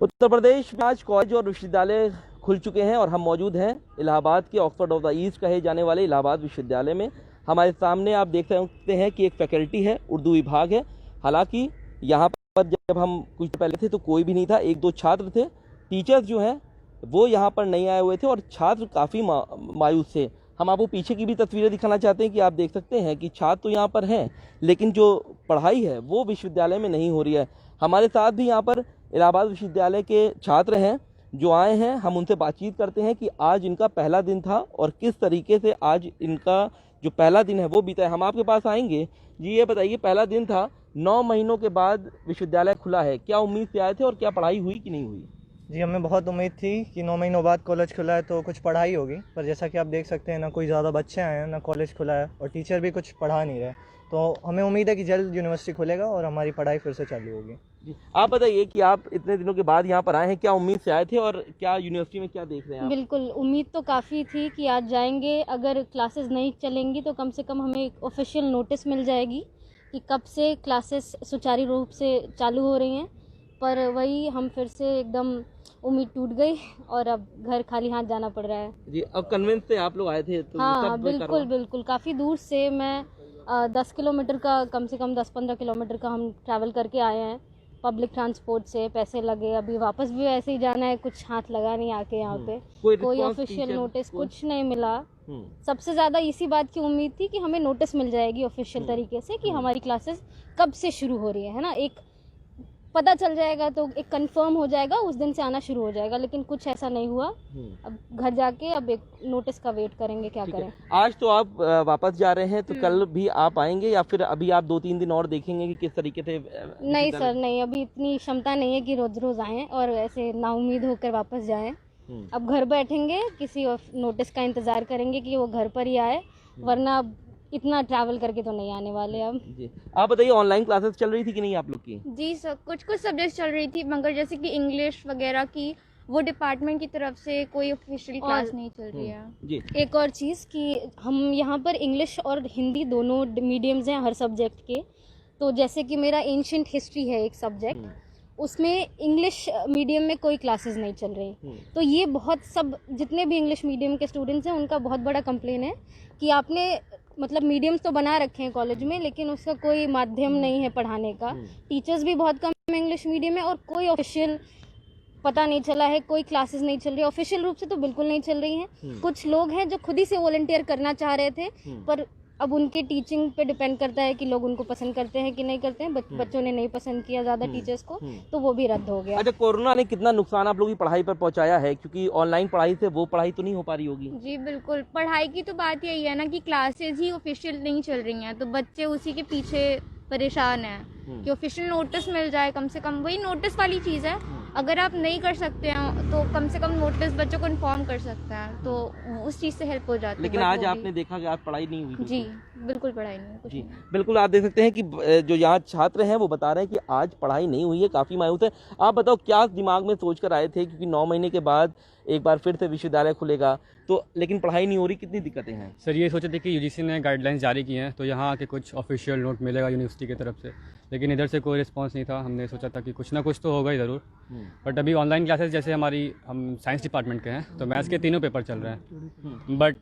उत्तर प्रदेश में आज कॉलेज और विश्वविद्यालय खुल चुके हैं और हम मौजूद हैं इलाहाबाद के ऑक्सफोर्ड ऑफ द ईस्ट कहे जाने वाले इलाहाबाद विश्वविद्यालय में। हमारे सामने आप देख सकते हैं कि एक फैकल्टी है, उर्दू विभाग है। हालांकि यहाँ पर जब हम कुछ पहले थे तो कोई भी नहीं था, एक दो छात्र थे। टीचर्स जो हैं वो यहाँ पर नहीं आए हुए थे और छात्र काफ़ी मायूस थे। हम आपको पीछे की भी तस्वीरें दिखाना चाहते हैं कि आप देख सकते हैं कि छात्र तो यहाँ पर हैं, लेकिन जो पढ़ाई है वो विश्वविद्यालय में नहीं हो रही है। हमारे साथ भी यहाँ पर इलाहाबाद विश्वविद्यालय के छात्र हैं जो आए हैं। हम उनसे बातचीत करते हैं कि आज इनका पहला दिन था और किस तरीके से आज इनका जो पहला दिन है वो बीता है। हम आपके पास आएंगे। जी ये बताइए, पहला दिन था, 9 महीनों के बाद विश्वविद्यालय खुला है, क्या उम्मीद से आए थे और क्या पढ़ाई हुई कि नहीं हुई? जी, हमें बहुत उम्मीद थी कि 9 महीनों बाद कॉलेज खुला है तो कुछ पढ़ाई होगी, पर जैसा कि आप देख सकते हैं ना कोई ज़्यादा बच्चे आए हैं, ना कॉलेज खुला है और टीचर भी कुछ पढ़ा नहीं रहे। तो हमें उम्मीद है कि जल्द यूनिवर्सिटी खुलेगा और हमारी पढ़ाई फिर से चालू होगी। जी आप बताइए कि आप इतने दिनों के बाद यहाँ पर आए हैं, क्या उम्मीद से आए थे और क्या यूनिवर्सिटी में क्या देख रहे हैं आप? बिल्कुल, उम्मीद तो काफ़ी थी कि आज जाएंगे, अगर क्लासेस नहीं चलेंगी तो कम से कम हमें एक ऑफिशियल नोटिस मिल जाएगी कि कब से क्लासेस सुचारू रूप से चालू हो रही हैं। पर वही हम फिर से एकदम उम्मीद टूट गई और अब घर खाली हाथ जाना पड़ रहा है। जी, अब कन्वेंस से आप लोग आए थे तो हाँ, कब बिल्कुल बिल्कुल, काफ़ी दूर से मैं 10 किलोमीटर का, कम से कम 10-15 किलोमीटर का हम ट्रैवल करके आए हैं पब्लिक ट्रांसपोर्ट से। पैसे लगे, अभी वापस भी ऐसे ही जाना है, कुछ हाथ लगा नहीं आके यहाँ पे। कोई ऑफिशियल नोटिस कुछ नहीं मिला। सबसे ज़्यादा इसी बात की उम्मीद थी कि हमें नोटिस मिल जाएगी ऑफिशियल तरीके से कि हमारी क्लासेस कब से शुरू हो रही है ना, एक पता चल जाएगा तो एक कंफर्म हो जाएगा, उस दिन से आना शुरू हो जाएगा, लेकिन कुछ ऐसा नहीं हुआ। अब घर जाके अब एक नोटिस का वेट करेंगे, क्या करें। आज तो आप वापस जा रहे हैं तो कल भी आप आएंगे या फिर अभी आप 2-3 दिन और देखेंगे कि किस तरीके से? नहीं सर, नहीं, अभी इतनी क्षमता नहीं है कि रोज रोज आएँ और ऐसे नाउम्मीद होकर वापस जाएं। अब घर बैठेंगे, किसी नोटिस का इंतजार करेंगे कि वो घर पर ही आए, वरना इतना ट्रैवल करके तो नहीं आने वाले अब। जी आप बताइए, ऑनलाइन क्लासेस चल रही थी कि नहीं आप लोग की? जी सर, कुछ सब्जेक्ट चल रही थी, मगर जैसे कि इंग्लिश वगैरह की वो डिपार्टमेंट की तरफ से कोई ऑफिशियल क्लास नहीं चल रही है। जी एक और चीज़ कि हम यहाँ पर इंग्लिश और हिंदी दोनों मीडियम्स हैं हर सब्जेक्ट के। तो जैसे कि मेरा एंशिएंट हिस्ट्री है एक सब्जेक्ट, उसमें इंग्लिश मीडियम में कोई क्लासेस नहीं चल रही। तो ये बहुत, सब जितने भी इंग्लिश मीडियम के स्टूडेंट्स हैं उनका बहुत बड़ा कंप्लेन है कि आपने मतलब मीडियम्स तो बना रखे हैं कॉलेज में, लेकिन उसका कोई माध्यम नहीं है पढ़ाने का। टीचर्स भी बहुत कम है इंग्लिश मीडियम में और कोई ऑफिशियल पता नहीं चला है, कोई क्लासेस नहीं चल रही ऑफिशियल रूप से, तो बिल्कुल नहीं चल रही हैं। कुछ लोग हैं जो खुद ही से वॉलंटियर करना चाह रहे थे, पर अब उनके टीचिंग पे डिपेंड करता है कि लोग उनको पसंद करते हैं कि नहीं करते हैं। बच्चों ने नहीं पसंद किया ज़्यादा टीचर्स को, तो वो भी रद्द हो गया। अच्छा, कोरोना ने कितना नुकसान आप लोगों की पढ़ाई पर पहुंचाया है, क्योंकि ऑनलाइन पढ़ाई से वो पढ़ाई तो नहीं हो पा रही होगी? जी बिल्कुल, पढ़ाई की तो बात यही है ना कि क्लासेस ही ऑफिशियल नहीं चल रही हैं, तो बच्चे उसी के पीछे परेशान हैं कि ऑफिशियल नोटिस मिल जाए। कम से कम वही नोटिस वाली चीज़ है, अगर आप नहीं कर सकते हैं तो कम से कम नोटिस बच्चों को इन्फॉर्म कर सकते हैं, तो उस चीज़ से हेल्प हो जाती है। लेकिन आज आपने देखा कि आज पढ़ाई नहीं हुई? जी बिल्कुल, पढ़ाई नहीं हुई। जी बिल्कुल, आप देख सकते हैं कि जो यहाँ छात्र हैं वो बता रहे हैं कि आज पढ़ाई नहीं हुई है, काफ़ी मायूस है। आप बताओ, क्या दिमाग में सोच कर आए थे, क्योंकि 9 महीने के बाद एक बार फिर से विश्वविद्यालय खुलेगा तो, लेकिन पढ़ाई नहीं हो रही, कितनी दिक्कतें हैं? सर ये सोचे थे कि यूजीसी ने गाइडलाइंस जारी की हैं तो यहाँ आके कुछ ऑफिशियल नोट मिलेगा यूनिवर्सिटी की तरफ से, लेकिन इधर से कोई रिस्पांस नहीं था। हमने सोचा था कि कुछ ना कुछ तो होगा ही ज़रूर। बट अभी ऑनलाइन क्लासेस, जैसे हम साइंस डिपार्टमेंट के हैं तो मैथ्स के तीनों पेपर चल रहे हैं, बट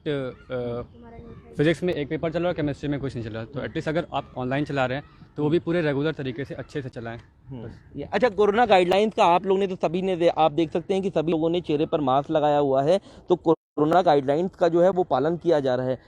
फिजिक्स में एक पेपर चल रहा है, केमिस्ट्री में कुछ नहीं चल रहा। तो एटलीस्ट अगर आप ऑनलाइन चला रहे हैं तो वो भी पूरे रेगुलर तरीके से अच्छे से चलाएं। अच्छा, कोरोना गाइडलाइंस का आप लोगों ने तो सभी ने, आप देख सकते हैं कि सभी लोगों ने चेहरे पर मास्क लगाया हुआ है, तो कोरोना गाइडलाइंस का जो है वो पालन किया जा रहा है।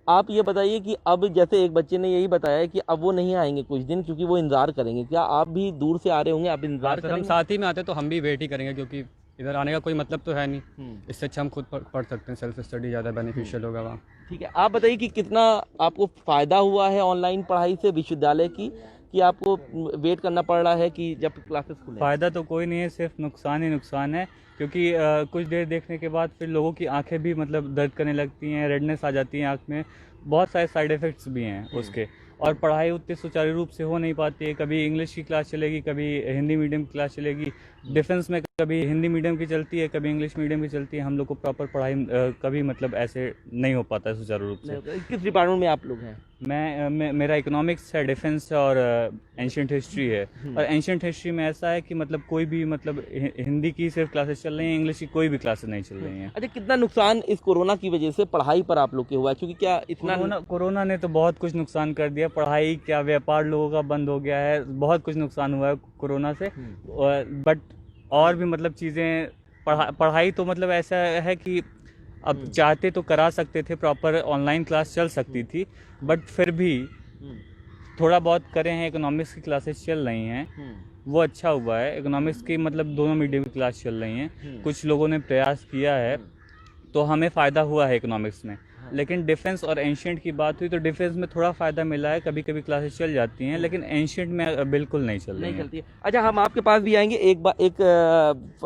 आप ये बताइए कि अब जैसे एक बच्चे ने यही बताया कि अब वो नहीं आएंगे कुछ दिन क्योंकि वो इंतजार करेंगे, क्या आप भी दूर से आ रहे होंगे, आप इंतजार अगर हम साथ ही में आते तो हम भी वेट ही करेंगे, क्योंकि इधर आने का कोई मतलब तो है नहीं। इससे अच्छा हम खुद पढ़ सकते हैं, सेल्फ स्टडी ज़्यादा बेनिफिशियल होगा वहाँ। ठीक है, आप बताइए कि कितना आपको फ़ायदा हुआ है ऑनलाइन पढ़ाई से विश्वविद्यालय की, कि आपको वेट करना पड़ रहा है कि जब क्लासेस खुले? फ़ायदा तो कोई नहीं है, सिर्फ नुकसान ही नुकसान है, क्योंकि कुछ देर देखने के बाद फिर लोगों की आंखें भी मतलब दर्द करने लगती हैं, रेडनेस आ जाती है आंख में, बहुत सारे साइड इफ़ेक्ट्स भी हैं उसके। और पढ़ाई उतनी सुचारू रूप से हो नहीं पाती है, कभी इंग्लिश की क्लास चलेगी, कभी हिंदी मीडियम की क्लास चलेगी, डिफेंस में कभी हिंदी मीडियम की चलती है, कभी इंग्लिश मीडियम की चलती है। हम लोग को प्रॉपर पढ़ाई कभी मतलब ऐसे नहीं हो पाता है सुचारू रूप से। किस डिपार्टमेंट में आप लोग हैं? मेरा इकोनॉमिक्स है, डिफेंस है और एंशिएंट हिस्ट्री है। और एंशिएंट हिस्ट्री में ऐसा है कि मतलब कोई भी मतलब हिंदी की सिर्फ क्लासेस चल रही हैं, इंग्लिश की कोई भी क्लासेस नहीं चल रही हैं। अच्छा, कितना नुकसान इस कोरोना की वजह से पढ़ाई पर आप लोग के हुआ है? क्योंकि क्या इतना कोरोना ने तो बहुत कुछ नुकसान कर दिया। पढ़ाई क्या, व्यापार लोगों का बंद हो गया है, बहुत कुछ नुकसान हुआ है कोरोना से। बट और भी मतलब चीज़ें, पढ़ाई तो मतलब ऐसा है कि अब चाहते तो करा सकते थे, प्रॉपर ऑनलाइन क्लास चल सकती थी, बट फिर भी थोड़ा बहुत करे हैं। इकोनॉमिक्स की क्लासेस चल रही हैं, वो अच्छा हुआ है। इकोनॉमिक्स की मतलब दोनों मीडियम की क्लास चल रही हैं। कुछ लोगों ने प्रयास किया है तो हमें फ़ायदा हुआ है इकोनॉमिक्स में। लेकिन डिफेंस और एंशिएंट की बात हुई तो डिफेंस में थोड़ा फ़ायदा मिला है, कभी कभी क्लासेस चल जाती हैं, लेकिन एंशिएंट में बिल्कुल नहीं चल रही चलती है। अच्छा, हम आपके पास भी आएंगे। एक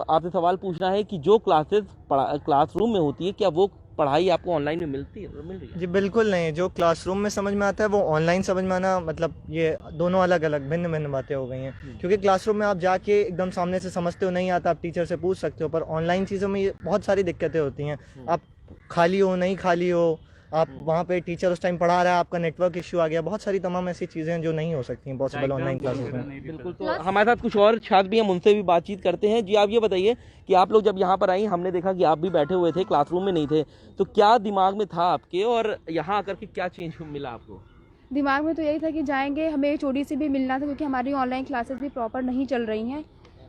आपसे सवाल पूछना है कि जो क्लासेस क्लासरूम में होती है, क्या वो पढ़ाई आपको ऑनलाइन में मिल रही है? जी बिल्कुल नहीं। जो क्लासरूम में समझ में आता है वो ऑनलाइन समझ में आना, मतलब ये दोनों अलग अलग भिन्न भिन्न बातें हो गई हैं। क्योंकि क्लासरूम में आप जाके एकदम सामने से समझते हो, नहीं आता आप टीचर से पूछ सकते हो, पर ऑनलाइन चीज़ों में ये बहुत सारी दिक्कतें होती हैं। आप खाली हो, नहीं खाली हो, आप वहाँ पे टीचर उस टाइम पढ़ा रहा है, आपका नेटवर्क इश्यू आ गया, बहुत सारी तमाम ऐसी चीज़ें हैं जो नहीं हो सकती हैं पॉसिबल ऑनलाइन क्लासेस में। बिल्कुल। तो हमारे साथ कुछ और छात्र भी हैं, उनसे भी बातचीत करते हैं। जी, आप ये बताइए कि आप लोग जब यहाँ पर आई, हमने देखा कि आप भी बैठे हुए थे, क्लासरूम में नहीं थे, तो क्या दिमाग में था आपके और यहाँ आकर के क्या चेंज मिला आपको? दिमाग में तो यही था कि जाएंगे, हमें HOD से भी मिलना था, क्योंकि हमारी ऑनलाइन क्लासेस भी प्रॉपर नहीं चल रही हैं।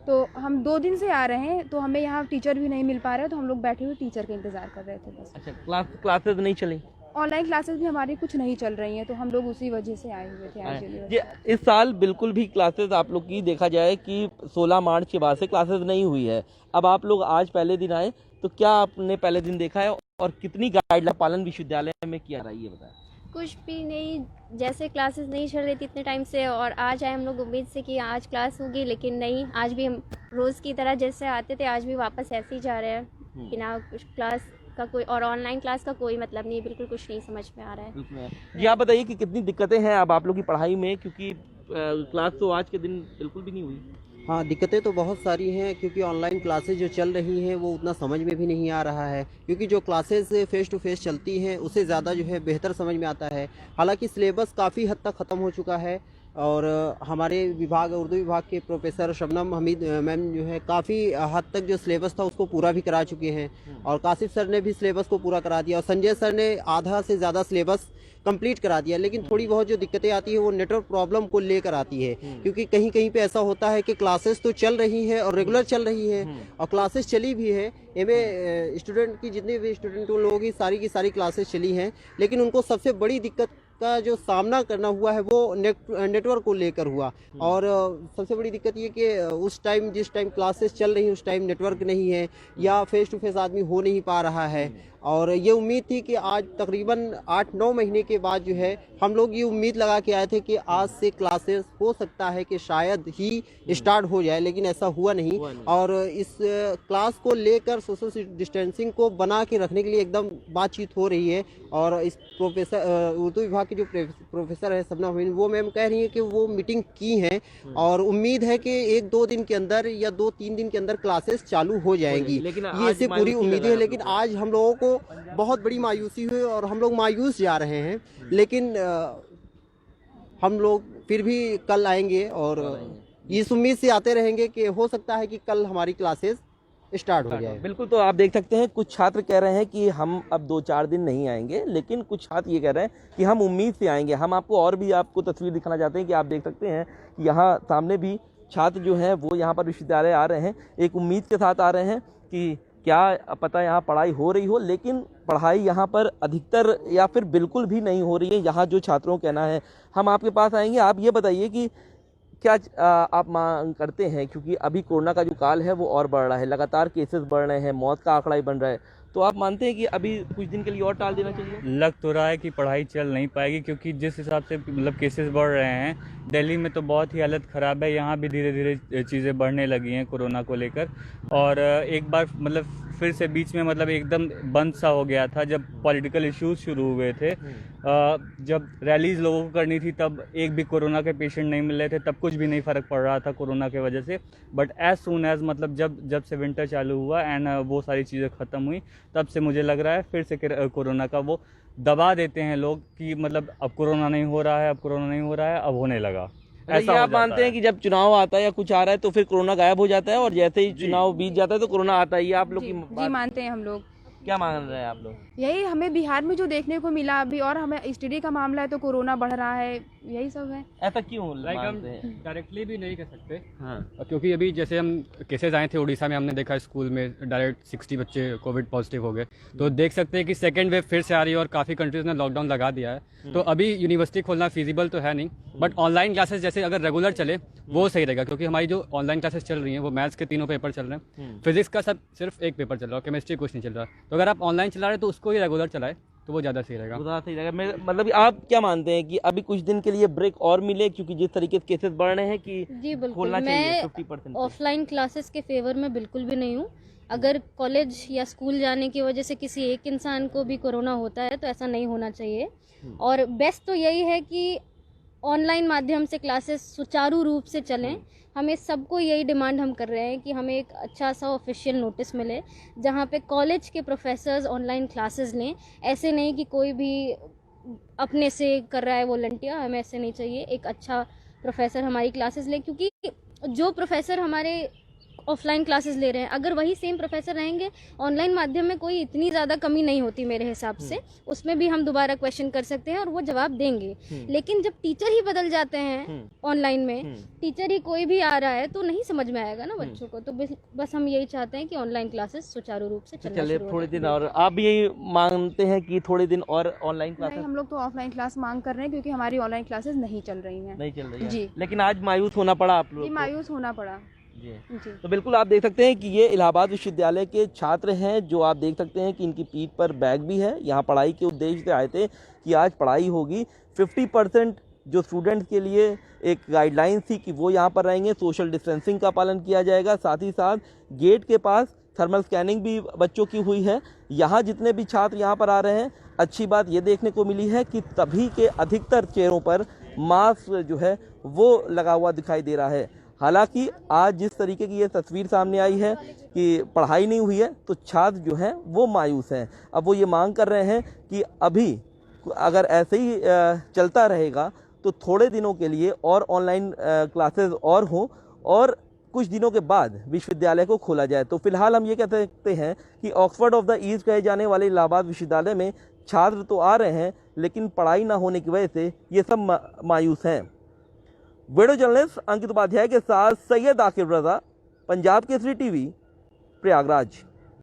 तो हम 2 दिन से आ रहे हैं, तो हमें यहाँ टीचर भी नहीं मिल पा रहे, तो हम लोग बैठे हुए टीचर का इंतज़ार कर रहे थे बस। अच्छा, क्लासेस नहीं चली? ऑनलाइन क्लासेस भी हमारी कुछ नहीं चल रही हैं, तो हम लोग उसी वजह से आए हुए थे आज यूनिवर्सिटी। ये इस साल बिल्कुल भी क्लासेस आप लोग की देखा जाए कि 16 मार्च के बाद से क्लासेस नहीं हुई है। अब आप लोग आज पहले दिन आए, तो क्या आपने पहले दिन देखा है और कितनी गाइडलाइन पालन विश्वविद्यालय में किया रहा है, ये बताएं। कुछ भी नहीं, जैसे क्लासेस नहीं चल रही थी इतने टाइम से, और आज आए हम लोग उम्मीद से कि आज क्लास होगी, लेकिन नहीं, आज भी हम रोज़ की तरह जैसे आते थे आज भी वापस ऐसे ही जा रहे हैं, बिना कुछ क्लास का कोई और ऑनलाइन क्लास का कोई मतलब नहीं, बिल्कुल कुछ नहीं समझ में आ रहा है। जी, आप बताइए कि कितनी दिक्कतें हैं अब आप लोग की पढ़ाई में, क्योंकि क्लास तो आज के दिन बिल्कुल भी नहीं हुई। हाँ, दिक्कतें तो बहुत सारी हैं, क्योंकि ऑनलाइन क्लासेस जो चल रही हैं वो उतना समझ में भी नहीं आ रहा है, क्योंकि जो क्लासेस फेस टू फेस चलती हैं उससे ज़्यादा जो है बेहतर समझ में आता है। हालांकि सिलेबस काफ़ी हद तक ख़त्म हो चुका है, और हमारे विभाग, उर्दू विभाग के प्रोफेसर शबनम हमीद मैम जो है काफ़ी हद तक जो सिलेबस था उसको पूरा भी करा चुके हैं, और कासिफ सर ने भी सिलेबस को पूरा करा दिया, और संजय सर ने आधा से ज़्यादा सिलेबस कंप्लीट करा दिया। लेकिन थोड़ी बहुत जो दिक्कतें आती है वो नेटवर्क प्रॉब्लम को लेकर आती है, क्योंकि कहीं कहीं पे ऐसा होता है कि क्लासेस तो चल रही है और रेगुलर चल रही है, और क्लासेस चली भी है, एमए स्टूडेंट की जितने भी स्टूडेंट लोगों की सारी क्लासेस चली हैं, लेकिन उनको सबसे बड़ी दिक्कत का जो सामना करना हुआ है वो नेटवर्क को लेकर हुआ। और सबसे बड़ी दिक्कत ये कि उस टाइम जिस टाइम क्लासेस चल रही हैं उस टाइम नेटवर्क नहीं है, या फेस टू फेस आदमी हो नहीं पा रहा है। और ये उम्मीद थी कि आज तकरीबन 8-9 महीने के बाद जो है हम लोग ये उम्मीद लगा के आए थे कि आज से क्लासेस हो सकता है कि शायद ही स्टार्ट हो जाए, लेकिन ऐसा हुआ नहीं। और इस क्लास को लेकर सोशल डिस्टेंसिंग को बना के रखने के लिए एकदम बातचीत हो रही है, और इस प्रोफेसर उर्दू विभाग के जो प्रोफेसर है शबनम हमीद, वो मैम कह रही हैं कि वो मीटिंग की हैं, और उम्मीद है कि 1-2 दिन के अंदर या 2-3 दिन के अंदर क्लासेस चालू हो जाएंगी, ये इससे पूरी उम्मीद है। लेकिन आज हम लोगों को बहुत बड़ी मायूसी हुई और हम लोग मायूस जा रहे हैं, लेकिन हम लोग फिर भी कल आएंगे और इस उम्मीद से आते रहेंगे कि हो सकता है कि कल हमारी क्लासेस स्टार्ट हो जाए। बिल्कुल। तो आप देख सकते हैं कुछ छात्र कह रहे हैं कि हम अब 2-4 दिन नहीं आएंगे, लेकिन कुछ छात्र ये कह रहे हैं कि हम उम्मीद से आएंगे। हम आपको तस्वीर दिखाना चाहते हैं कि आप देख सकते हैं कि यहाँ सामने भी छात्र जो हैं वो यहाँ पर विश्वविद्यालय आ रहे हैं, एक उम्मीद के साथ आ रहे हैं कि क्या पता यहाँ पढ़ाई हो रही हो, लेकिन पढ़ाई यहाँ पर अधिकतर या फिर बिल्कुल भी नहीं हो रही है, यहाँ जो छात्रों का कहना है। हम आपके पास आएंगे, आप ये बताइए कि क्या आप मांग करते हैं, क्योंकि अभी कोरोना का जो काल है वो और बढ़ रहा है, लगातार केसेस बढ़ रहे हैं, मौत का आंकड़ा ही बन रहा है, तो आप मानते हैं कि अभी कुछ दिन के लिए और टाल देना चाहिए? लग तो रहा है कि पढ़ाई चल नहीं पाएगी, क्योंकि जिस हिसाब से मतलब केसेस बढ़ रहे हैं दिल्ली में, तो बहुत ही हालत ख़राब है। यहाँ भी धीरे धीरे चीज़ें बढ़ने लगी हैं कोरोना को लेकर। और एक बार मतलब फिर से बीच में मतलब एकदम बंद सा हो गया था जब पॉलिटिकल इश्यूज शुरू हुए थे। जब रैलीज लोगों को करनी थी तब एक भी कोरोना के पेशेंट नहीं मिल रहे थे, तब कुछ भी नहीं फ़र्क पड़ रहा था कोरोना के वजह से। बट एज सून एज मतलब जब से विंटर चालू हुआ एंड वो सारी चीज़ें ख़त्म हुई, तब से मुझे लग रहा है फिर से कोरोना का वो दबा देते हैं लोग कि मतलब अब कोरोना नहीं हो रहा है, अब कोरोना नहीं हो रहा है, अब होने लगा। ऐसा आप मानते हैं कि जब चुनाव आता है या कुछ आ रहा है तो फिर कोरोना गायब हो जाता है और जैसे ही चुनाव बीत जाता है तो कोरोना आता है? ये आप लोग की जी मानते हैं हम लोग। क्या मान रहे हैं आप लोग? यही हमें बिहार में जो देखने को मिला अभी, और हमें स्टडी का मामला है तो कोरोना बढ़ रहा है, यही सब है। ऐसा क्यों लाइक हम मानते हैं? डायरेक्टली भी नहीं कह सकते। हाँ। क्योंकि अभी जैसे हम केसेस आए थे उड़ीसा में, हमने देखा स्कूल में डायरेक्ट 60 बच्चे कोविड पॉजिटिव हो गए। तो देख सकते हैं कि सेकेंड वेव फिर से आ रही है और काफ़ी कंट्रीज़ ने लॉकडाउन लगा दिया है। तो अभी यूनिवर्सिटी खोलना फिजिबल तो है नहीं, बट ऑनलाइन क्लासेस जैसे अगर रेगुलर चले वो सही रहेगा। क्योंकि हमारी जो ऑनलाइन क्लासेस चल रही हैं वो मैथ्स के 3 पेपर चल रहे हैं, फिजिक्स का सिर्फ 1 पेपर चल रहा है, केमिस्ट्री कुछ नहीं चल रहा। तो अगर आप ऑनलाइन चला रहे तो उसको ही रेगुलर चलाए तो वो ज़्यादा सही रहेगा। ज़्यादा सही रहेगा। मतलब आप क्या मानते हैं कि अभी कुछ दिन के लिए ब्रेक और मिले, क्योंकि जिस तरीके से केसेस बढ़ रहे हैं कि जी बिल्कुल, खोलना चाहिए मैं 50%? ऑफलाइन क्लासेस के फेवर में बिल्कुल भी नहीं हूँ। अगर कॉलेज या स्कूल जाने की वजह से किसी एक इंसान को भी कोरोना होता है तो ऐसा नहीं होना चाहिए। और बेस्ट तो यही है कि ऑनलाइन माध्यम से क्लासेस सुचारू रूप से चलें। हमें सबको यही डिमांड हम कर रहे हैं कि हमें एक अच्छा सा ऑफिशियल नोटिस मिले जहाँ पे कॉलेज के प्रोफेसर्स ऑनलाइन क्लासेस लें। ऐसे नहीं कि कोई भी अपने से कर रहा है वॉलंटियर, हमें ऐसे नहीं चाहिए। एक अच्छा प्रोफेसर हमारी क्लासेस ले, क्योंकि जो प्रोफेसर हमारे ऑफलाइन क्लासेस ले रहे हैं अगर वही सेम प्रोफेसर रहेंगे ऑनलाइन माध्यम में, कोई इतनी ज़्यादा कमी नहीं होती मेरे हिसाब से। उसमें भी हम दोबारा क्वेश्चन कर सकते हैं और वो जवाब देंगे। लेकिन जब टीचर ही बदल जाते हैं ऑनलाइन में, टीचर ही कोई भी आ रहा है तो नहीं समझ में आएगा ना बच्चों को। तो बस हम यही चाहते हैं कि ऑनलाइन क्लासेस सुचारू रूप से चले थोड़े दिन और। आप भी यही मांगते हैं कि थोड़े दिन और ऑनलाइन क्लासेस? हम लोग तो ऑफलाइन क्लास मांग कर रहे हैं क्योंकि हमारी ऑनलाइन क्लासेस नहीं चल रही हैं। नहीं चल रही है जी। लेकिन आज मायूस होना पड़ा आप लोग? मायूस होना पड़ा जी। जी। तो बिल्कुल आप देख सकते हैं कि ये इलाहाबाद विश्वविद्यालय के छात्र हैं, जो आप देख सकते हैं कि इनकी पीठ पर बैग भी है। यहाँ पढ़ाई के उद्देश्य से आए थे कि आज पढ़ाई होगी। 50% जो स्टूडेंट्स के लिए एक गाइडलाइन थी कि वो यहाँ पर रहेंगे, सोशल डिस्टेंसिंग का पालन किया जाएगा। साथ ही साथ गेट के पास थर्मल स्कैनिंग भी बच्चों की हुई है। यहाँ जितने भी छात्र यहाँ पर आ रहे हैं, अच्छी बात ये देखने को मिली है कि सभी के अधिकतर चेहरों पर मास्क जो है वो लगा हुआ दिखाई दे रहा है। हालांकि आज जिस तरीके की ये तस्वीर सामने आई है कि पढ़ाई नहीं हुई है तो छात्र जो हैं वो मायूस हैं। अब वो ये मांग कर रहे हैं कि अभी अगर ऐसे ही चलता रहेगा तो थोड़े दिनों के लिए और ऑनलाइन क्लासेस और हों और कुछ दिनों के बाद विश्वविद्यालय को खोला जाए। तो फिलहाल हम ये कह सकते हैं कि ऑक्सफोर्ड ऑफ द ईस्ट कहे जाने वाले इलाहाबाद विश्वविद्यालय में छात्र तो आ रहे हैं लेकिन पढ़ाई ना होने की वजह से ये सब मायूस हैं। वीडियो जर्नलिस्ट अंकित उपाध्याय के साथ सैयद आकिब रजा, पंजाब केसरी टीवी, प्रयागराज।